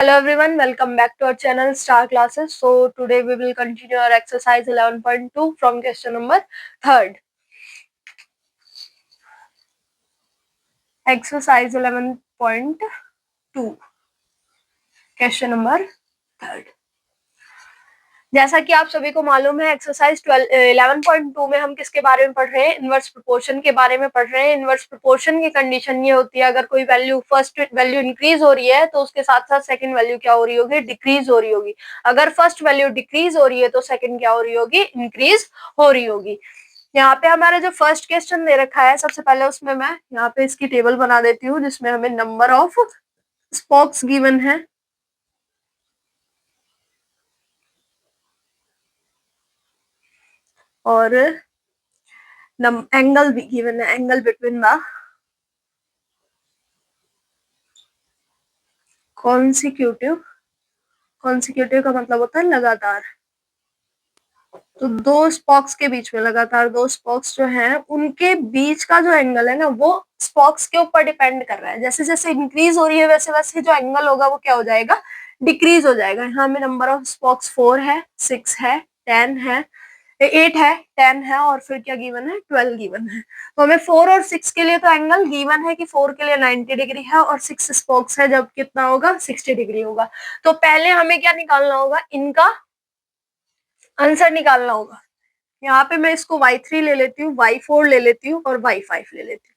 Hello everyone, welcome back to our channel Star Classes. So today we will continue our exercise 11.2 from question number 3rd. Exercise 11.2 question number 3rd. जैसा कि आप सभी को मालूम है exercise 11.2 में हम किसके बारे में पढ़ रहे हैं, इनवर्स प्रोपोर्शन के बारे में पढ़ रहे हैं। इनवर्स प्रोपोर्शन की कंडीशन ये होती है, अगर कोई वैल्यू फर्स्ट वैल्यू इंक्रीज हो रही है तो उसके साथ साथ सेकंड वैल्यू क्या हो रही होगी, डिक्रीज हो रही होगी। अगर फर्स्ट वैल्यू डिक्रीज हो रही है तो सेकंड क्या हो रही होगी, इंक्रीज हो रही होगी। यहाँ पे हमारा जो फर्स्ट क्वेश्चन दे रखा है, सबसे पहले उसमें मैं यहाँ पे इसकी टेबल बना देती हूँ जिसमें हमें नंबर ऑफ स्पोक्स गिवन है और एंगल भी गिवन है, एंगल बिटवीन द कॉन्सिक्यूटिव का मतलब होता है लगातार। तो दो स्पॉक्स के बीच में लगातार दो स्पॉक्स जो हैं उनके बीच का जो एंगल है ना वो स्पॉक्स के ऊपर डिपेंड कर रहा है। जैसे जैसे इंक्रीज हो रही है वैसे वैसे जो एंगल होगा वो क्या हो जाएगा, डिक्रीज हो जाएगा। यहाँ में नंबर ऑफ स्पॉक्स 4 है, 6 है, 10 है, 8 है, 10 है और फिर क्या गिवन है, 12 गिवन है। तो हमें 4 और 6 के लिए तो एंगल गिवन है कि 4 के लिए 90 डिग्री है और 6 स्पोक्स है जब कितना होगा, 60 डिग्री होगा। तो पहले हमें क्या निकालना होगा, इनका आंसर निकालना होगा। यहाँ पे मैं इसको y3 ले लेती हूँ, y4 ले लेती हूँ और y5 ले लेती हूँ।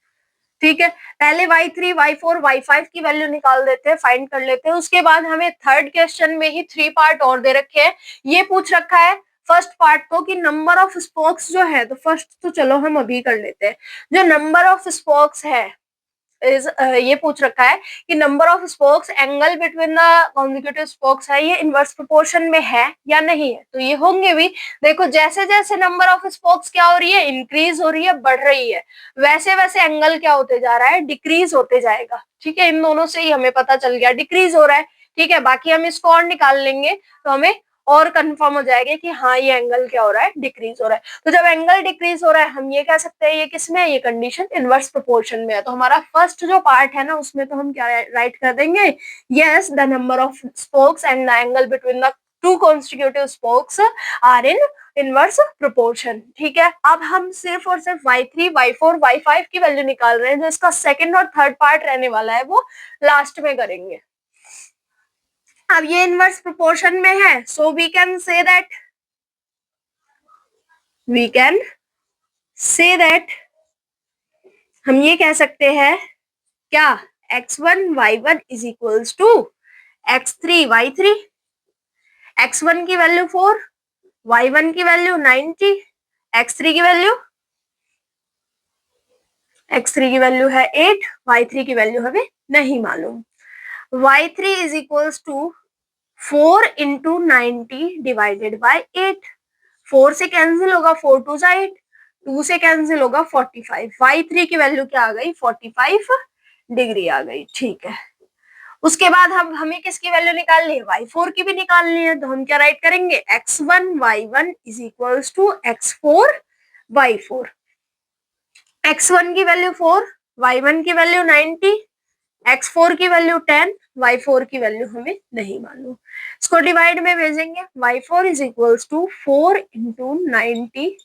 ठीक है, पहले y3, y4, y5 की वैल्यू निकाल देते हैं, फाइंड कर लेते हैं। उसके बाद हमें थर्ड क्वेश्चन में ही 3 पार्ट और दे रखे हैं। ये पूछ रखा है फर्स्ट पार्ट को कि नंबर ऑफ स्पोक्स जो है, तो फर्स्ट तो चलो हम अभी कर लेते हैं। जो नंबर ऑफ स्पोक्स है ये पूछ रखा है कि number of spokes angle between the consecutive spokes है ये इनवर्स प्रोपोर्शन में है या नहीं है। तो ये होंगे भी। देखो जैसे जैसे नंबर ऑफ स्पोक्स क्या हो रही है, इंक्रीज हो रही है, बढ़ रही है, वैसे वैसे एंगल क्या होते जा रहा है, डिक्रीज होते जाएगा। ठीक है, इन दोनों से ही हमें पता चल गया डिक्रीज हो रहा है। ठीक है, बाकी हम इसको और निकाल लेंगे तो हमें और कंफर्म हो जाएगा कि हाँ ये एंगल क्या हो रहा है, डिक्रीज हो रहा है। तो जब एंगल डिक्रीज हो रहा है हम ये कह सकते हैं ये किसमें है, ये कंडीशन इनवर्स प्रोपोर्शन में है। तो हमारा फर्स्ट जो पार्ट है ना उसमें तो हम क्या राइट कर देंगे, yes the number of spokes and the angle between the two constitutive spokes are in inverse proportion. ठीक है, अब हम सिर्फ और सिर्फ y3, y4, y5 की वैल्यू निकाल रहे हैं। जो इसका सेकंड और थर्ड पार्ट रहने वाला है वो लास्ट में करेंगे। अब ये इनवर्स प्रोपोर्शन में है, so we can say that हम ये कह सकते हैं क्या, x1 y1 is equals to x3 y3। x1 की वैल्यू 4, y1 की वैल्यू 90, x3 की वैल्यू है 8, y3 की वैल्यू हमें नहीं मालूम। y3 is equals to 4 into 90 divided by 8। 4 से कैंसिल होगा, 4 टू 8, 2 से कैंसिल होगा 45। y3 की वैल्यू क्या आ गई, 45 डिग्री आ गई। ठीक है, उसके बाद हम हमें किसकी वैल्यू निकालनी है, y4 की भी निकालनी है। तो हम क्या राइट करेंगे, x1 y1 is equals to x4 y4। x1 की वैल्यू 4, y1 की वैल्यू 90, x4 की वैल्यू 10, y4 की वैल्यू हमें नहीं मालूम। इसको डिवाइड में भेजेंगे, y4 is equals to 4 into 90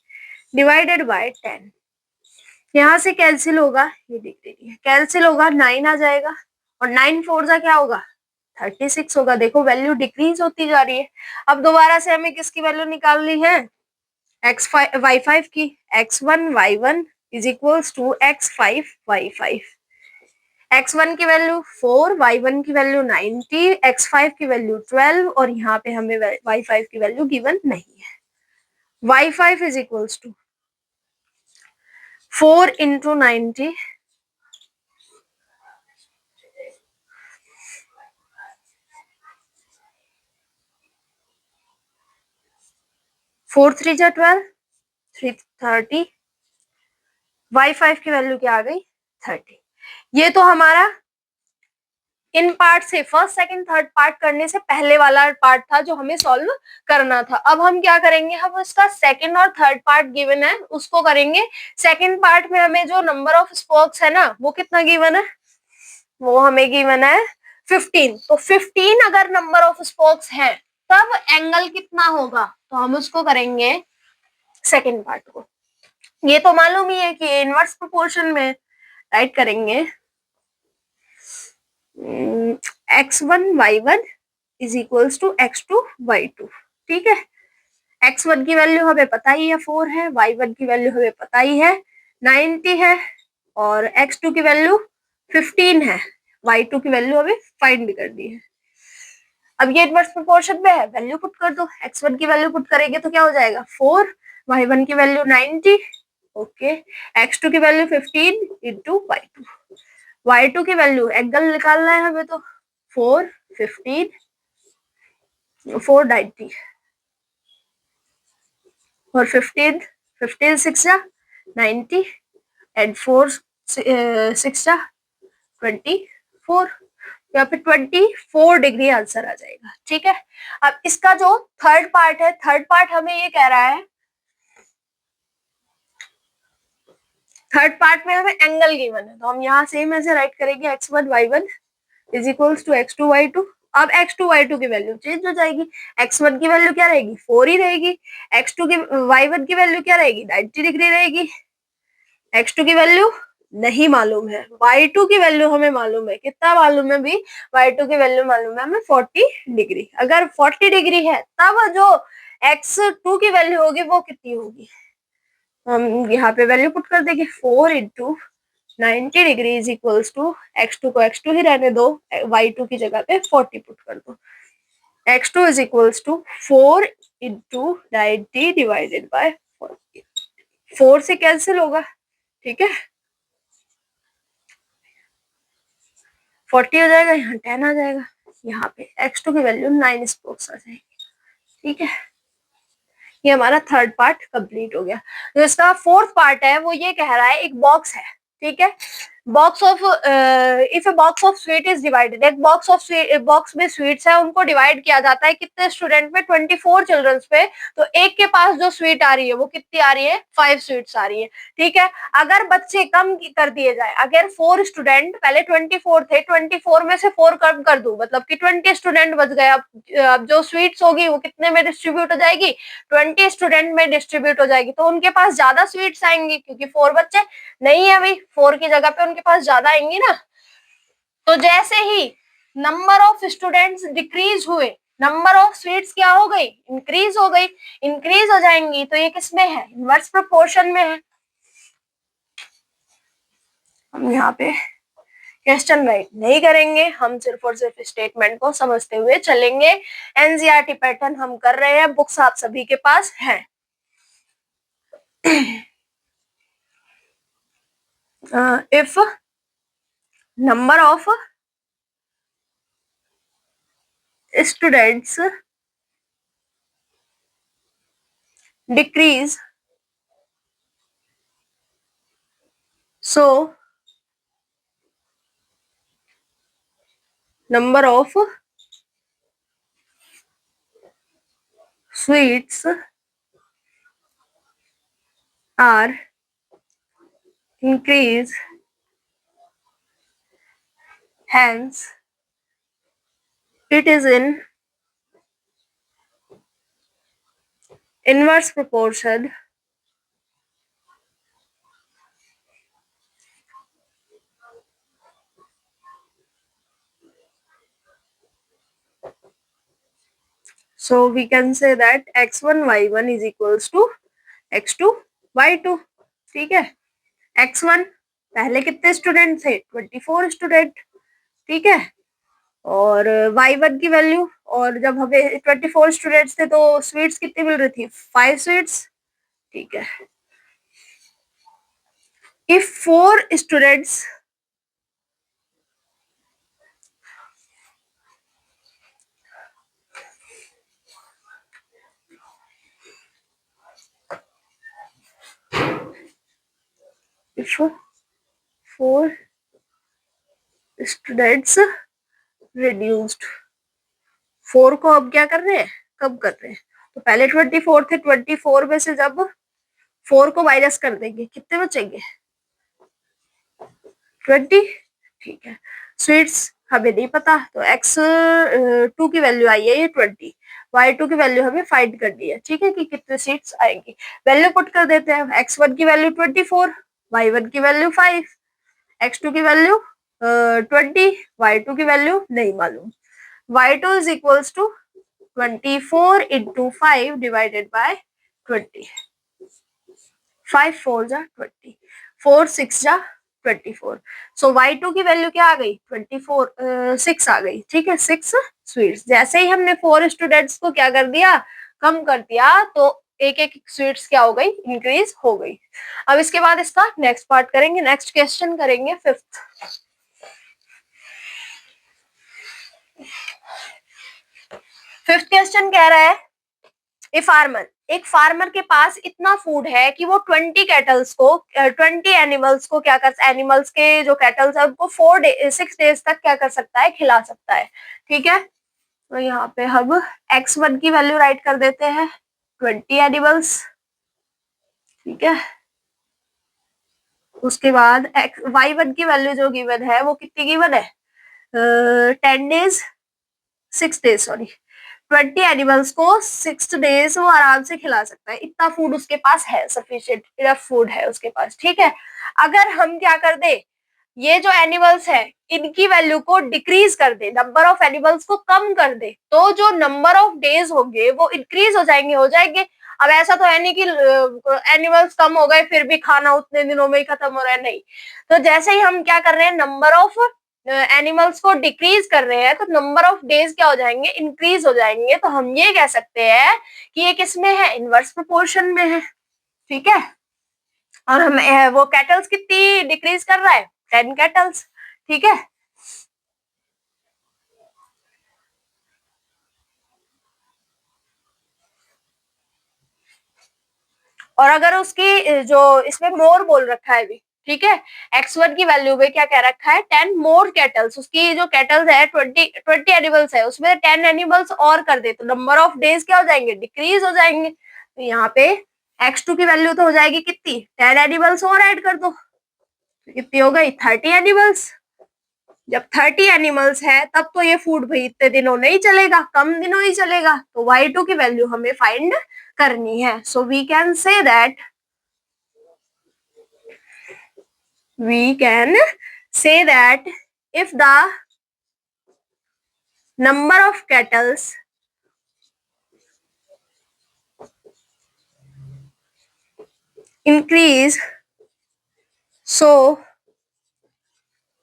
divided by 10। यहाँ से कैंसिल होगा, ये दिख रही है, कैंसिल होगा, 9 आ जाएगा और 9 4 जा क्या होगा, 36 होगा। देखो वैल्यू डिक्रीज होती जा रही है। अब दोबारा से हमें किसकी वैल्यू निकालनी है, y5 की। x1 y1 is equals to x5 y5। x1 की वैल्यू 4, y1 की वैल्यू 90, x5 की वैल्यू 12 और यहाँ पे हमें y5 की वैल्यू गिवन नहीं है। y5 is equals to 4 into 90 4 3 जा 12, 30। y5 की वैल्यू क्या आ गई, 30। ये तो हमारा इन पार्ट से फर्स्ट सेकंड थर्ड पार्ट करने से पहले वाला पार्ट था जो हमें सॉल्व करना था। अब हम क्या करेंगे, हम इसका सेकंड और थर्ड पार्ट गिवन है उसको करेंगे। सेकंड पार्ट में हमें जो नंबर ऑफ स्पोक्स है ना वो कितना गिवन है, वो हमें गिवन है 15, तो 15 अगर नंबर ऑफ स्पोक्स है तब एंगल कितना होगा, तो हम उसको करेंगे सेकेंड पार्ट को। ये तो मालूम ही है कि इनवर्स प्रोपोर्शन में राइट करेंगे x1 y1 is equals to x2 y2। ठीक है, x1 की वैल्यू हमें पता ही है 4 है, y1 की वैल्यू हमें पता ही है 90 है, और x2 की वैल्यू 15 है, y2 की वैल्यू हमें फाइंड कर दी है। अब ये इनवर्स प्रोपोर्शन में है, वैल्यू पुट कर दो, x1 की वैल्यू पुट करेंगे तो क्या हो जाएगा 4, y1 की वैल्यू 90, ओके, x2 की वैल्यू 15 इंटू y2, y2 की वैल्यू एंगल निकालना है हमें, तो 4 15 490 और 15 15 6 90 एंड 4 6 24, यहाँ पे 24 डिग्री आंसर आ जाएगा। ठीक है, अब इसका जो थर्ड पार्ट है, थर्ड पार्ट हमें ये कह रहा है, थर्ड पार्ट में हमें एंगल गिवन है, तो हम यहाँ सेम ऐसे राइट करेंगे x1 y1 is equals to x2 y2। अब x2 y2 की वैल्यू चेंज हो जाएगी, x1 की वैल्यू क्या रहेगी 4 ही रहेगी, x2 की y1 की वैल्यू क्या रहेगी 90 डिग्री रहेगी, x2 की वैल्यू नहीं मालूम है, y2 की वैल्यू हमें मालूम है, कितना मालूम है भी, y2 की वैल्यू मालूम है हमें 40 डिग्री। अगर 40 डिग्री है तब जो x2 की वैल्यू होगी वो कितनी होगी, हम यहाँ पे वैल्यू पुट कर देंगे 4 into 90 degree is equals to x2 को x2 ही रहने दो, y2 की जगह पे 40 पुट कर दो, x2 is equals to 4 into 90 divided by 40, 4 से कैंसिल होगा, ठीक है 40 हो जाएगा, यहाँ 10 आ जाएगा, यहाँ पे x2 की वैल्यू 9 स्पोक्स आ जाएगी। ठीक है, ये हमारा थर्ड पार्ट कंप्लीट हो गया। जो इसका फोर्थ पार्ट है वो ये कह रहा है, एक बॉक्स है, ठीक है, box of if a box of sweet is divided, एक बॉक्स में स्वीट्स है, उनको डिवाइड किया जाता है कितने स्टूडेंट पे 24 चिल्ड्रंस पे, तो एक के पास जो स्वीट आ रही है वो कितनी आ रही है 5 स्वीट्स आ रही है। ठीक है, अगर बच्चे कम कर दिए जाए, अगर 4 स्टूडेंट पहले 24 थे, 24 में से 4 कम कर दूं मतलब कि 20 स्टूडेंट बच गए, अब जो स्वीट्स होगी वो कितने में डिस्ट्रीब्यूट हो जाएगी 20 स्टूडेंट में डिस्ट्रीब्यूट हो जाएगी, तो उनके पास ज्यादा स्वीट्स आएंगी क्योंकि 4 बच्चे नहीं है भाई, 4 की जगह पे उनके पास ज्यादा आएंगी ना। तो जैसे ही नंबर ऑफ स्टूडेंट्स डिक्रीज हुए, नंबर ऑफ स्वीट्स क्या हो गई इंक्रीज हो गई, इंक्रीज हो जाएंगी, तो ये किसमें है इनवर्स प्रोपोर्शन में है। हम यहाँ पे क्वेश्चन राइट नहीं करेंगे, हम सिर्फ और सिर्फ स्टेटमेंट को समझते हुए चलेंगे। एनसीईआरटी पैटर्न हम कर रहे हैं, बुक्स आप सभी के पास है। if number of students decrease, so number of sweets are increase, hence it is in inverse proportion so we can say that x1 y1 is equals to x2 y2। ठीक है, x1 पहले कितने student थे 24 student, ठीक है, और y1 की value, और जब हमें 24 स्टूडेंट्स थे तो स्वीट्स कितनी मिल रही थी 5 स्वीट्स। ठीक है, if 4 students if 4 students reduced, 4 को अब क्या कर रहे हैं कम कर रहे हैं, तो पहले 24 थे, 24 में से जब 4 को माइनस कर देंगे कितने बचेंगे 20। ठीक है, स्वीट्स हमें नहीं पता, तो x2 की वैल्यू आई है ये 20, y2 की वैल्यू हमें फाइंड करनी है, ठीक है, कि कितने सीट्स आएंगी। वैल्यू पुट कर देते हैं, x1 की वैल्यू 24, y1 की वैल्यू 5, x2 की वैल्यू 20, y2 की वैल्यू नहीं मालूम। y2 is equals to 24 into 5 divided by 20, 5 4 जा 20, 4 6 जा 24। सो y2 की वैल्यू क्या आ गई, 24 6 आ गई, ठीक है, 6 स्वीट्स। जैसे ही हमने 4 स्टूडेंट्स को क्या कर दिया, कम कर दिया, तो एक एक स्वीट्स क्या हो गई, इंक्रीज हो गई। अब इसके बाद इसका नेक्स्ट पार्ट करेंगे, नेक्स्ट क्वेश्चन करेंगे, फिफ्थ। फिफ्थ क्वेश्चन कह रहा है, ए फार्मर, एक फार्मर के पास इतना फूड है कि वो 20 कैटल्स को 20 एनिमल्स को क्या कर, एनिमल्स के जो कैटल्स है उनको 6 डेज तक क्या कर सकता है, खिला सकता है, ठीक है। तो यहाँ पे हम x1 की वैल्यू राइट कर देते हैं 20 एनिमल्स, ठीक है। उसके बाद y1 की वैल्यू जो गिवन है वो कितनी गिवन है, 10 डेज 6 डेज सॉरी, 20 एनिमल्स को 6 डेज वो आराम से खिला सकता है, इतना फूड उसके पास है, सफिशिएंट इनफ फूड है उसके पास, ठीक है। अगर हम क्या कर दे, ये जो एनिमल्स है इनकी वैल्यू को डिक्रीज कर दे, नंबर ऑफ एनिमल्स को कम कर दे, तो जो नंबर ऑफ डेज होंगे वो इंक्रीज हो जाएंगे। अब ऐसा तो है नहीं कि एनिमल्स कम हो गए फिर भी खाना उतने दिनों में ही खत्म हो रहा है, नहीं। तो जैसे ही हम क्या कर रहे हैं, नंबर ऑफ एनिमल्स को डिक्रीज कर रहे हैं, तो नंबर ऑफ डेज क्या हो जाएंगे, इंक्रीज हो जाएंगे। तो हम ये कह सकते हैं कि ये किसमें है, इनवर्स प्रोपोर्शन में है, ठीक है। और हम वो कैटल्स कितनी डिक्रीज कर रहा है, 10 कैटल्स, ठीक है। और अगर उसकी जो इसमें मोर बोल रखा है भी, ठीक है, x1 की वैल्यू में क्या कह रखा है, 10 मोर कैटल्स, उसकी जो कैटल्स है 20 एनिमल्स है, उसमें 10 एनिमल्स और कर दे, तो नंबर ऑफ डेज क्या हो जाएंगे, डिक्रीज हो जाएंगे। तो यहाँ पे x2 की वैल्यू तो हो जाएगी कितनी, 10 एनिमल्स और ऐड कर दो, कितनी हो गई, 30 एनिमल्स। जब 30 एनिमल्स है तब तो ये फूड भाई इतने दिनों नहीं चलेगा, कम दिनों ही चलेगा, तो y2 की वैल्यू हमें फाइंड करनी है। So we can say that, we can say that if the number of kettles increase, so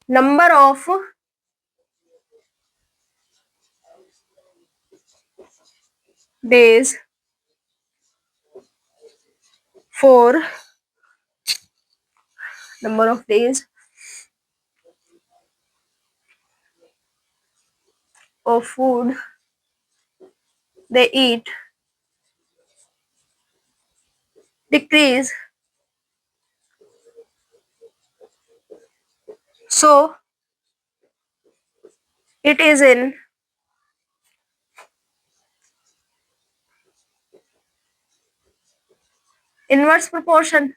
number of days for number of days of food they eat decrease, so it is in inverse proportion.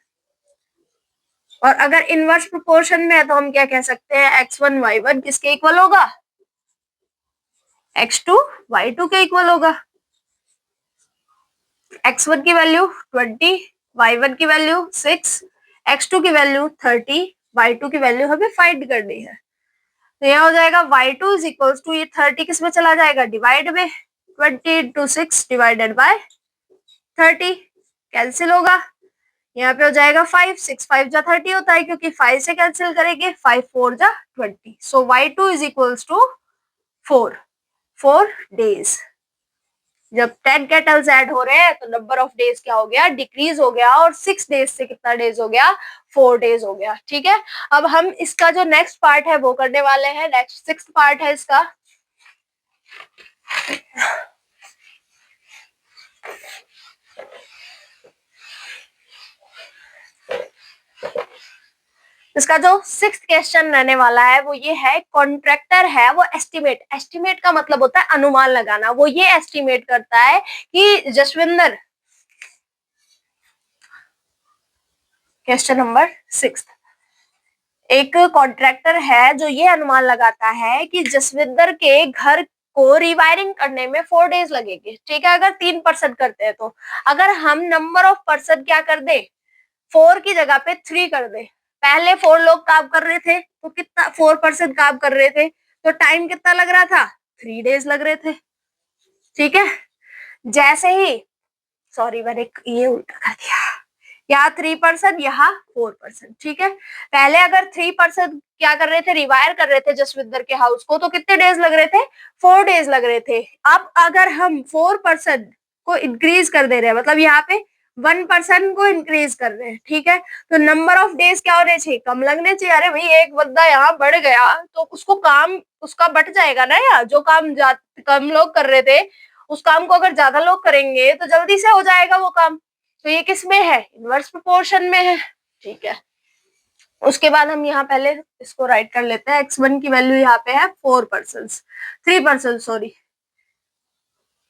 और अगर inverse proportion में है तो हम क्या कह सकते हैं, x1 y1 किसके इक्वल होगा, x2 y2 के इक्वल होगा। x1 की वैल्यू 20, y1 की वैल्यू 6, x2 की वैल्यू 30, y2 की वैल्यू हमें फाइंड करनी है। तो यह हो जाएगा y2 इज इक्वल टू, ये 30 किस में चला जाएगा, डिवाइड में, 20 into 6 डिवाइडेड बाय 30, कैंसिल होगा। यहाँ पे हो जाएगा 5, 6 5 जा 30 होता है, क्योंकि 5 से कैंसिल करेंगे, 5 4 जा 20। So y2 is equal to 4 days. जब 10 कैटल्स ऐड हो रहे हैं तो नंबर ऑफ डेज क्या हो गया, डिक्रीज हो गया, और 6 डेज से कितना डेज हो गया, 4 डेज हो गया, ठीक है। अब हम इसका जो नेक्स्ट पार्ट है वो करने वाले हैं, नेक्स्ट 6th पार्ट है इसका। इसका जो 6th क्वेश्चन रहने वाला है वो ये है, कॉन्ट्रैक्टर है वो एस्टिमेट, एस्टिमेट का मतलब होता है अनुमान लगाना, वो ये एस्टिमेट करता है कि जसविंदर, क्वेश्चन नंबर 6, एक कॉन्ट्रैक्टर है जो ये अनुमान लगाता है कि जसविंदर के घर को रिवायरिंग करने में 4 डेज लगेंगे, ठीक है, अगर 3% करते हैं तो। अगर हम नंबर ऑफ पर्सन क्या कर दे, 4 की जगह पे 3 कर दे, पहले 4 लोग काम कर रहे थे तो कितना 4% काम कर रहे थे, तो टाइम कितना लग रहा था, 3 डेज लग रहे थे, ठीक है। जैसे ही, सॉरी मैंने ये उल्टा कर दिया, यहाँ 3%, यहाँ 4%, ठीक है। पहले अगर 3% क्या कर रहे थे, रिवायर कर रहे थे जसविंदर के हाउस को, तो कितने डेज लग रहे थे, 4 डेज लग रहे थे। अब अगर हम 4% को इंक्रीज कर दे रहे हैं, मतलब यहाँ पे 1% को इंक्रीज कर रहे हैं, ठीक है, तो नंबर ऑफ डेज क्या होने चाहिए, कम लगने चाहिए। अरे भाई एक बंदा यहाँ बढ़ गया तो उसको काम उसका बट जाएगा ना, यार जो काम कम लोग कर रहे थे उस काम को अगर ज्यादा लोग करेंगे तो जल्दी से हो जाएगा वो काम। तो ये किस में है, इनवर्स प्रोपोर्शन में है, ठीक है। उसके बाद हम यहाँ पहले इसको राइट कर लेते हैं, x1 की वैल्यू यहाँ पे है 3% सॉरी,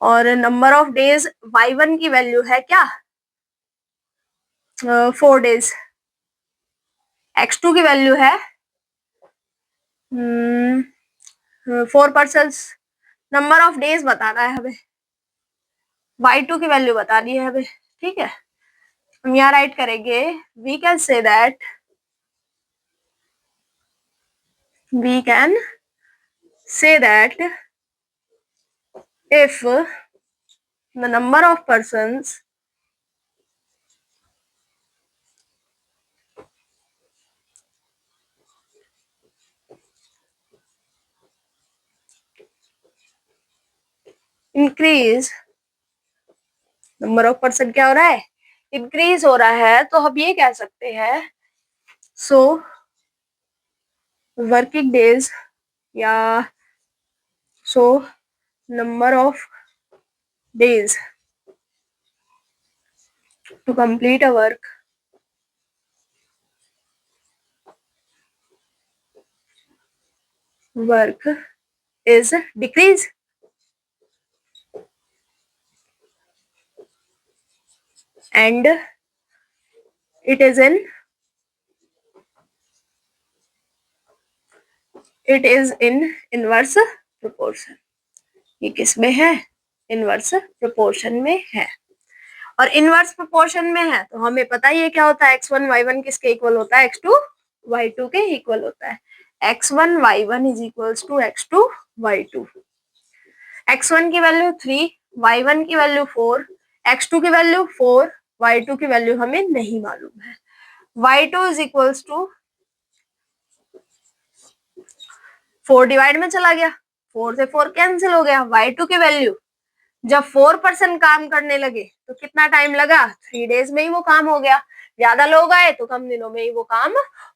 और नंबर ऑफ डेज y1 की वैल्यू है क्या, 4 डेज। x2 की वैल्यू है 4%, नंबर ऑफ डेज बताना है हमें, y2 की वैल्यू बतानी है हमें, ठीक है। हम यहाँ राइट करेंगे, we can say that if the number of persons increase, number of person क्या हो रहा है, इंक्रीज हो रहा है, तो हम ये कह सकते हैं सो वर्किंग डेज या so number of days to complete a work is decrease, and it is in inverse proportion। ये किस में है, इनवर्स प्रोपोर्शन में है। और इनवर्स प्रोपोर्शन में है तो हमें पता ही है क्या होता है, x1 y1 किसके इक्वल होता है, x2 y2 के इक्वल होता है। x1 y1 is equals to x2 y2। x1 की वैल्यू 3, y1 की वैल्यू 4, x2 की वैल्यू 4, y2 की वैल्यू हमें नहीं मालूम है। y2 is equals to 4 divide में चला गया, 4 से 4 कैंसिल हो गया। y2 की वैल्यू जब 4% काम करने लगे तो कितना टाइम लगा, 3 डेज में ही वो काम हो गया। ज्यादा लोग आए तो कम दिनों में ही वो काम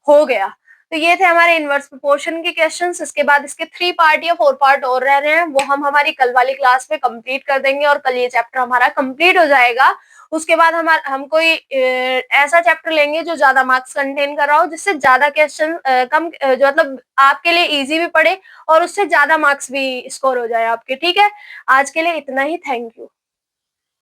हो गया। तो ये थे हमारे इनवर्स प्रोपोर्शन के क्वेश्चंस। इसके बाद इसके 3 पार्ट या 4 पार्ट और रह रहे हैं, वो हम हमारी कल वाली क्लास में कंप्लीट कर देंगे और कल ये चैप्टर हमारा कंप्लीट हो जाएगा। उसके बाद हम कोई ऐसा चैप्टर लेंगे जो ज्यादा मार्क्स कंटेन कर रहा हो, जिससे ज्यादा क्वेश्चन कम जो मतलब आपके लिए इजी भी पड़े और उससे ज्यादा मार्क्स भी स्कोर हो जाए आपके, ठीक है। आज के लिए इतना ही, थैंक यू।